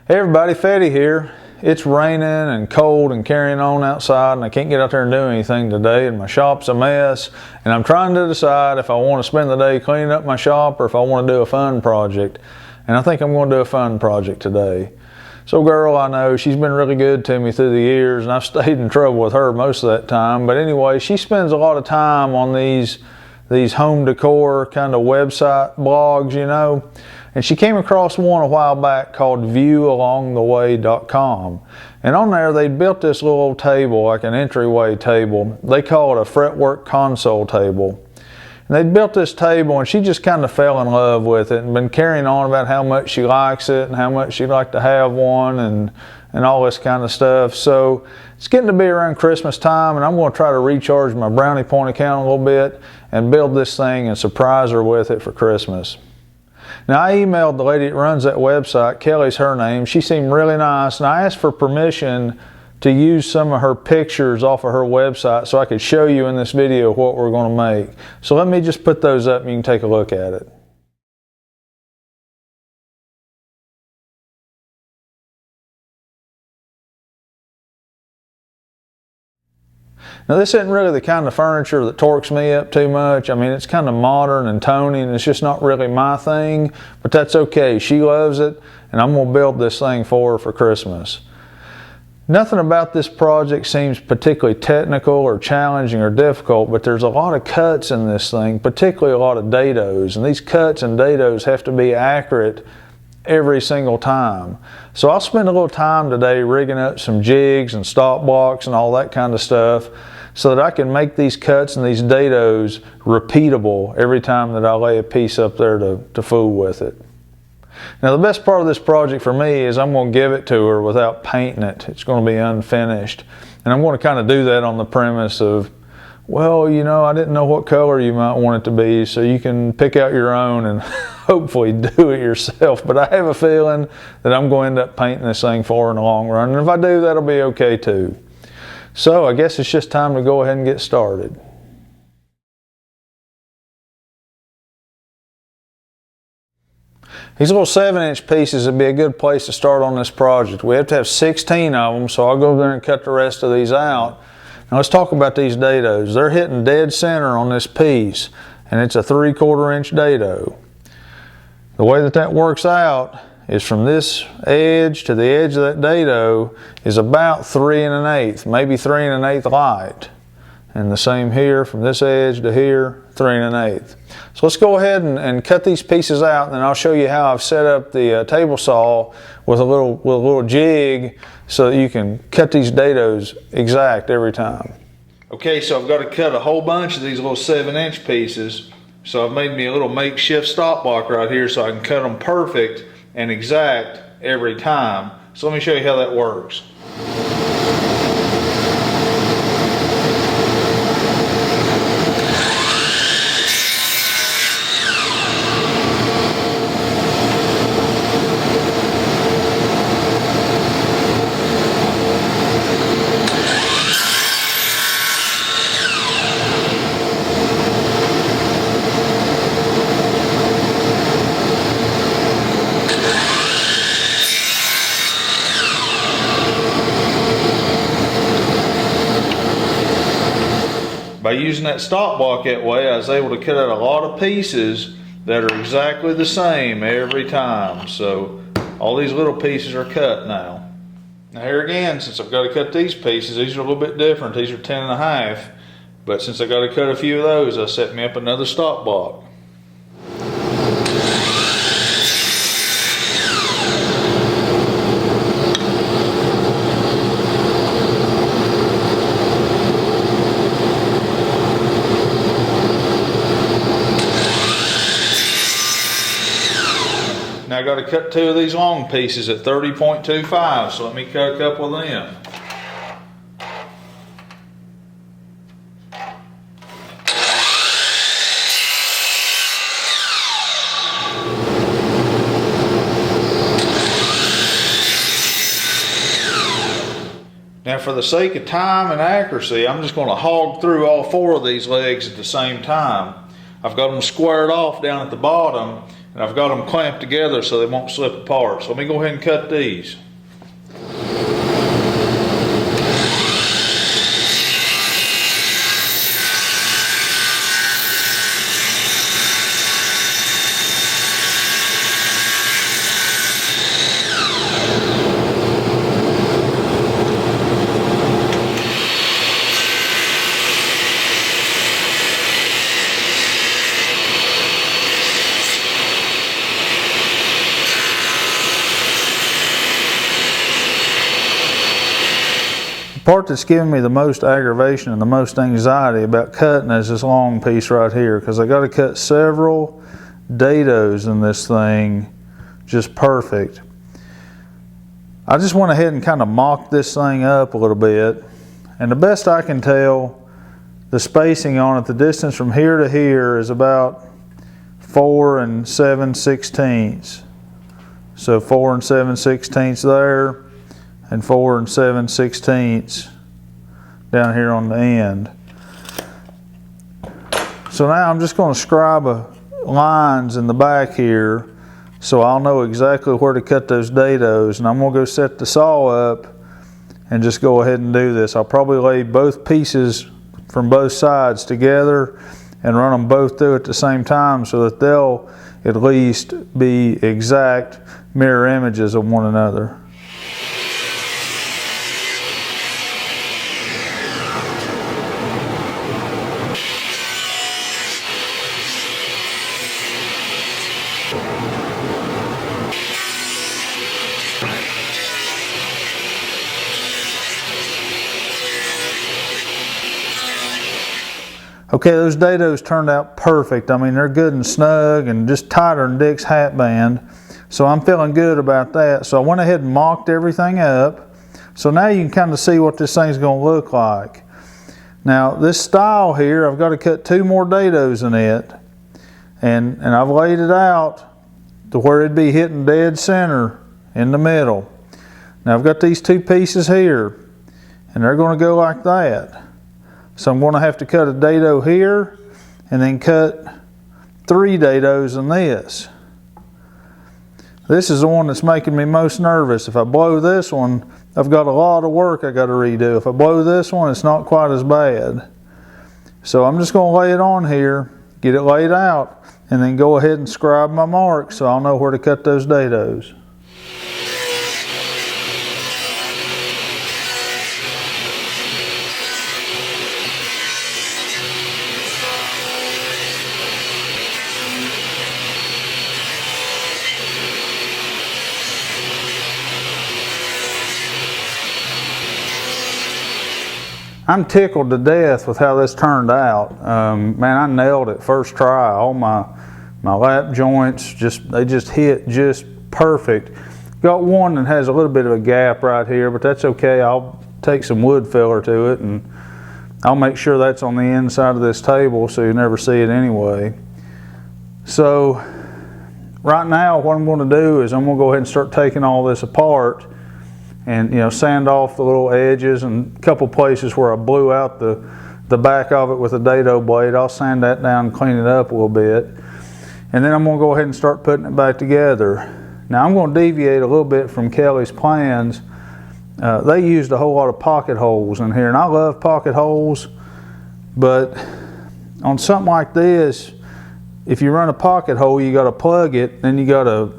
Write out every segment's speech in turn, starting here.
Hey everybody, Fetty here. It's raining and cold and carrying on outside, and I can't get out there and do anything today, and my shop's a mess, and I'm trying to decide if I want to spend the day cleaning up my shop or if I want to do a fun project. And I think I'm going to do a fun project today. So girl I know, she's been really good to me through the years, and I've stayed in trouble with her most of that time. But anyway, she spends a lot of time on these home decor kind of website blogs, you know. And she came across one a while back called viewalongtheway.com. And on there they built this little table, like an entryway table. They call it a Fretwork console table. And they built this table, and she just kind of fell in love with it and been carrying on about how much she likes it and how much she'd like to have one and all this kind of stuff. So it's getting to be around Christmas time, and I'm going to try to recharge my Brownie Point account a little bit and build this thing and surprise her with it for Christmas. Now, I emailed the lady that runs that website, Kelly's her name. She seemed really nice, and I asked for permission to use some of her pictures off of her website so I could show you in this video what we're going to make. So let me just put those up and you can take a look at it. Now this isn't really the kind of furniture that torques me up too much. I mean, it's kind of modern and tony, and it's just not really my thing, but that's okay. She loves it, and I'm going to build this thing for her for Christmas. Nothing about this project seems particularly technical or challenging or difficult, but there's a lot of cuts in this thing, particularly a lot of dados, and these cuts and dados have to be accurate every single time. So I'll spend a little time today rigging up some jigs and stop blocks and all that kind of stuff so that I can make these cuts and these dados repeatable every time that I lay a piece up there to fool with it. Now the best part of this project for me is I'm going to give it to her without painting it. It's going to be unfinished. And I'm going to kind of do that on the premise of, well, you know, I didn't know what color you might want it to be, so you can pick out your own and hopefully do it yourself. But I have a feeling that I'm going to end up painting this thing for her in the long run. And if I do, that'll be okay too. So I guess it's just time to go ahead and get started. These little 7-inch pieces would be a good place to start on this project. We have to have 16 of them, so I'll go there and cut the rest of these out. Now let's talk about these dados. They're hitting dead center on this piece, and it's a 3/4 inch dado. The way that works out is from this edge to the edge of that dado is about 3 1/8, maybe 3 1/8 light. And the same here from this edge to here, 3 1/8. So let's go ahead and cut these pieces out, and then I'll show you how I've set up the table saw with a little jig so that you can cut these dados exact every time. Okay, so I've got to cut a whole bunch of these little 7-inch pieces. So I've made me a little makeshift stop block right here so I can cut them perfect and exact every time. So let me show you how that works. By using that stop block that way, I was able to cut out a lot of pieces that are exactly the same every time. So all these little pieces are cut now. Now here again, since I've got to cut these pieces, these are a little bit different. These are 10 1/2, but since I got to cut a few of those, I set me up another stop block. Now I got to cut 2 of these long pieces at 30.25, so let me cut a couple of them. Now for the sake of time and accuracy, I'm just going to hog through all 4 of these legs at the same time. I've got them squared off down at the bottom, And I've got them clamped together so they won't slip apart. So let me go ahead and cut these. The part that's giving me the most aggravation and the most anxiety about cutting is this long piece right here, because I got to cut several dados in this thing just perfect. I just went ahead and kind of mocked this thing up a little bit, and the best I can tell, the spacing on it, the distance from here to here is about 4 7/16. So 4 7/16 there, and 4 7/16 down here on the end. So now I'm just going to scribe lines in the back here so I'll know exactly where to cut those dados, and I'm going to go set the saw up and just go ahead and do this. I'll probably lay both pieces from both sides together and run them both through at the same time so that they'll at least be exact mirror images of one another. Okay, those dados turned out perfect. I mean, they're good and snug and just tighter than Dick's hat band. So I'm feeling good about that. So I went ahead and mocked everything up. So now you can kind of see what this thing's going to look like. Now this style here, I've got to cut 2 more dados in it. And I've laid it out to where it'd be hitting dead center in the middle. Now I've got these 2 pieces here, and they're going to go like that. So I'm going to have to cut a dado here and then cut 3 dados in this. This is the one that's making me most nervous. If I blow this one, I've got a lot of work I got to redo. If I blow this one, it's not quite as bad. So I'm just going to lay it on here, get it laid out, and then go ahead and scribe my marks so I'll know where to cut those dados. I'm tickled to death with how this turned out. Man, I nailed it first try. All my lap joints, they just hit just perfect. Got one that has a little bit of a gap right here, but that's okay. I'll take some wood filler to it and I'll make sure that's on the inside of this table so you never see it anyway. So right now what I'm going to do is I'm going to go ahead and start taking all this apart and sand off the little edges, and a couple places where I blew out the back of it with a dado blade. I'll sand that down and clean it up a little bit, and then I'm going to go ahead and start putting it back together. Now I'm going to deviate a little bit from Kelly's plans. They used a whole lot of pocket holes in here, and I love pocket holes, but on something like this, if you run a pocket hole, you got to plug it, then you got to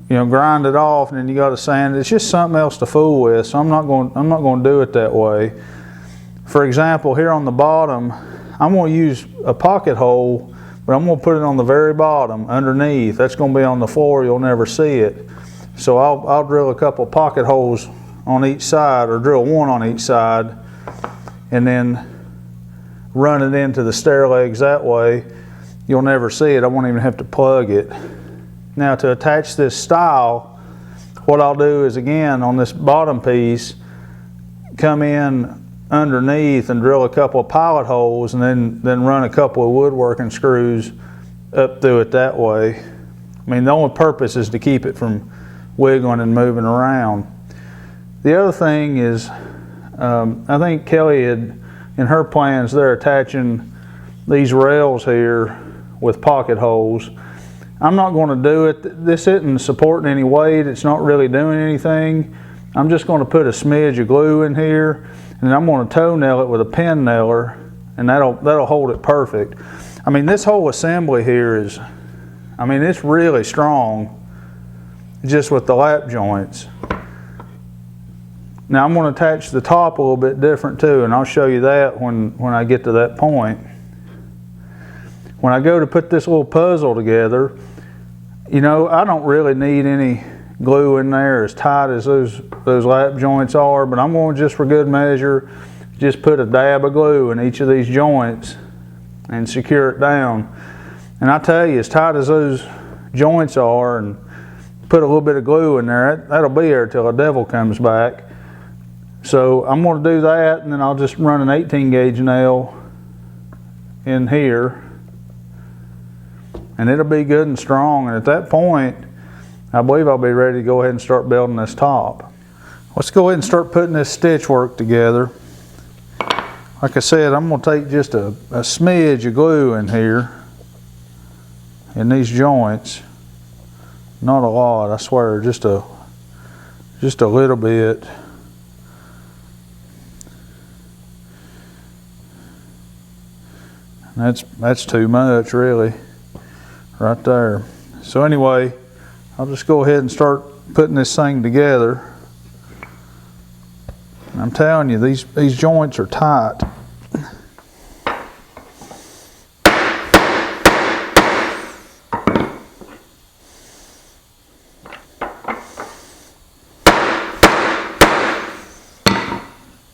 grind it off, and then you got to sand it. It's just something else to fool with, so I'm not going to do it that way. For example, here on the bottom, I'm going to use a pocket hole, but I'm going to put it on the very bottom underneath. That's going to be on the floor, you'll never see it. So I'll drill a couple pocket holes on each side, or drill one on each side, and then run it into the stair legs that way. You'll never see it. I won't even have to plug it. Now to attach this style, what I'll do is, again, on this bottom piece, come in underneath and drill a couple of pilot holes, and then run a couple of woodworking screws up through it that way. I mean, the only purpose is to keep it from wiggling and moving around. The other thing is, I think Kelly had, in her plans, they're attaching these rails here with pocket holes. I'm not going to do it. This isn't supporting any weight. It's not really doing anything. I'm just going to put a smidge of glue in here, and I'm going to toe nail it with a pin nailer, and that'll hold it perfect. I mean, this whole assembly here is, I mean, it's really strong just with the lap joints. Now I'm going to attach the top a little bit different too, and I'll show you that when I get to that point. When I go to put this little puzzle together, you know, I don't really need any glue in there as tight as those lap joints are, but I'm going to, just for good measure, just put a dab of glue in each of these joints and secure it down. And I tell you, as tight as those joints are, and put a little bit of glue in there, that'll be there till the devil comes back. So I'm going to do that, and then I'll just run an 18 gauge nail in here, and it'll be good and strong. And at that point, I believe I'll be ready to go ahead and start building this top. Let's go ahead and start putting this stitch work together. Like I said, I'm going to take just a smidge of glue in here in these joints. Not a lot, I swear, just a little bit. That's too much, really, right there. So anyway, I'll just go ahead and start putting this thing together. I'm telling you, these joints are tight.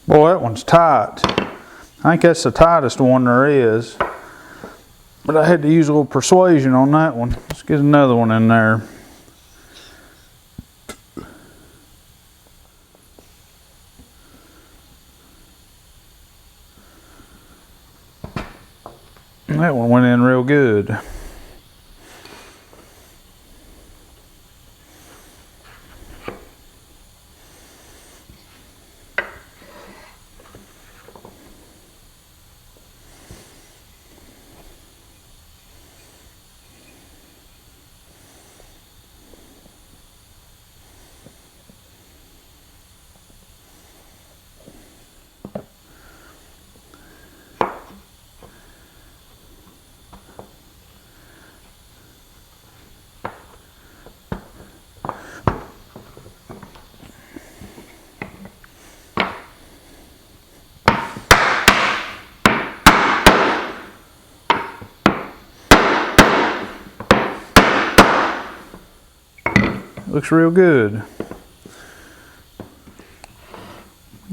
Boy, that one's tight. I think that's the tightest one there is. But I had to use a little persuasion on that one. Let's get another one in there. That one went in real good. Looks real good.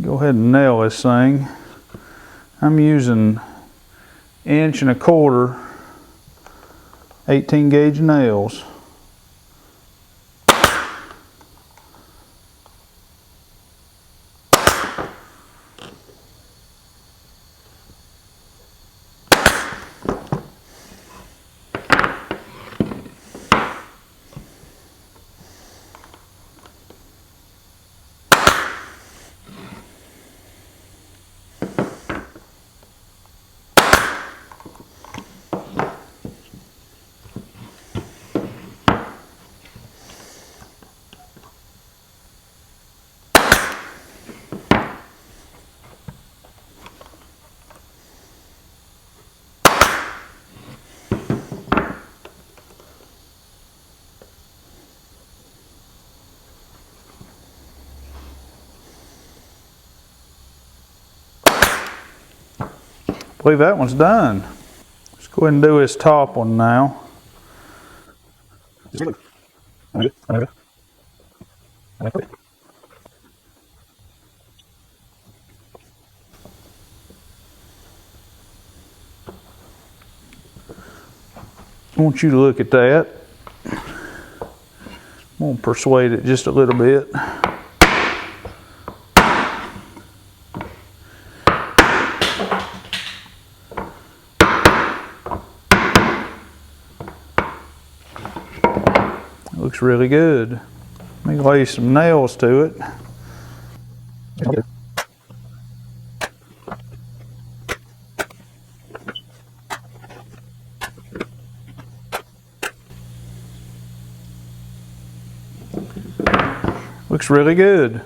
Go ahead and nail this thing. I'm using 1¼ inch 18 gauge nails. I believe that one's done. Let's go ahead and do his top one now. I want you to look at that. I'm going to persuade it just a little bit. Looks really good. Let me lay some nails to it. Looks really good.